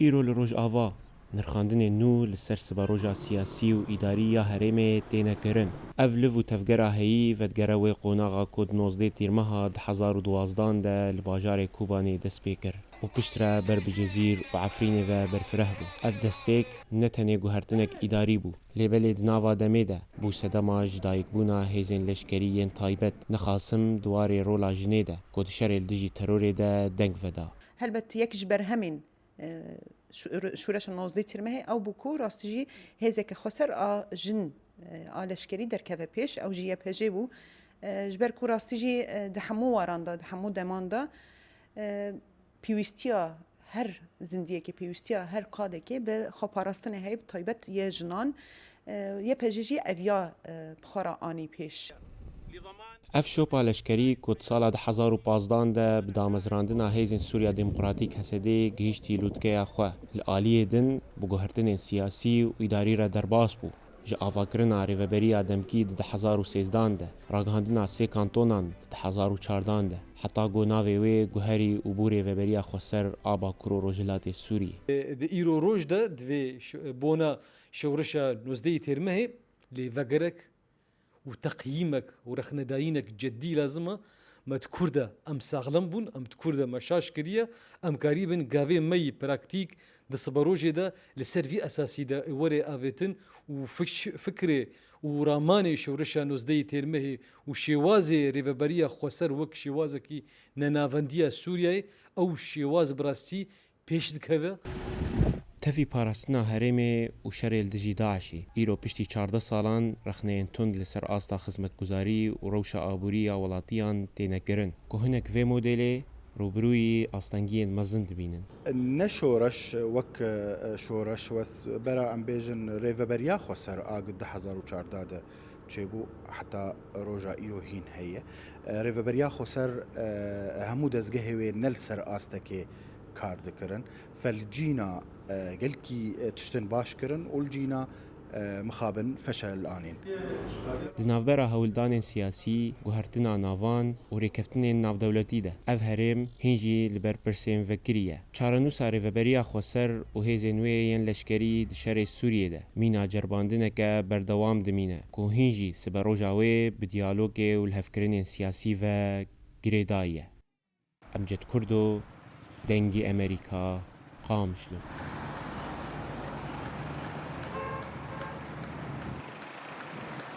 ایرو لروج آوا نرخاندن نو لسر سباروجا سیاسی و اداری یا هرم تینه کرن. اولو و تفگره هی ودگره و قوناغا کود 19 تیرمها 2012 ده لباجار کوبانی دست پیکر و پشتره بر بجزیر و عفرین و برفره بو. اف دست پیک نتنه گوهرتنک اداری بو لیبلید ناوا دمیده بو سدماج دایک بونا هیزن لشکریین تایبت نخاسم دوار رولا جنیده کود شرل دیجی ترور ده دنگ ودا. هلبت يكش برهمين شورش النوزدي ترمه او بوكو راستجي هزك خسر جن آلشكري در كذا بيش او جيه بيجي بو جبر كو راستجي دحمو واراندا دحمو دماندا بيوستيا هر زندية كي بيوستيا هر قادة كي بخبارستن هاي بطيبت يه جنان يه بيجي اويا بخورا آني بيش. اف شوپا لشکری کود سال 2015 ده بدامزراندنا هیزن سوریا دموکراتیک هسده گهیشتی لودکه خواه لآلیه دن بگوهرتن سیاسی و اداری را درباس بو. جا آفاکرنا ریوبری آدمکی ده 2013 ده راگهاندنا 3 کانتونان ده 2014 ده حتی گو ناوی وی گوهری و بو ریوبری خسر آبا کرو روجلات سوریه. ده ایرو روش ده دوی بونا شورشا نوزده ترمه لفقرك وتقييمك ورخنداينك جدي لازمه ما تكوردا ام ساغلم بون ام تكوردا مشاش كريه ام قريبا غافي مي براكتيك د صبروجي ده لسيرفي اساسي ده وري افيتن وفكري وراماني شورشا نوزدي تيرمه وشيوازي ريفبريا خسر وك شيوازكي ننافنديا سوريا او شيواز براسي بيش دكبه تفی پاراستنا هرم و شرل دجی داعشی ایرو پشتی 14 سالان رخنه تند لسر آستا خدمت گزاری و روش آبوری ولاتیان تینگرن که هنک و مدل روبروی آستانگین مزند بینن. نشورش وک شورش وس برا ام بیجن ریوبریا خسر آگ 2014 ده چبو حتی روجا ایرو هین هیه ریوبریا خسر همو دزگه و نل سر آستا که کار دکرن فالجينا قلكي تشتن باش كرن والجينا مخابن فشل آنين. دنافبرا هولدان سياسي گوهرتنا ناوان و ریکفتن ناو دولتی ده. اف هرم هنجي لبر پرسیم وکریه. چارنوسا ریوبریا خسر و هیزنوی ین لشکری دشار سوریه ده. مینا جرباندنه که بردوام دمینه. که هنجي سبروجاوی بدیالوگ و الهفکرین سیاسی و گریدایه. امجد کردو دنگی امریکا قامشلو.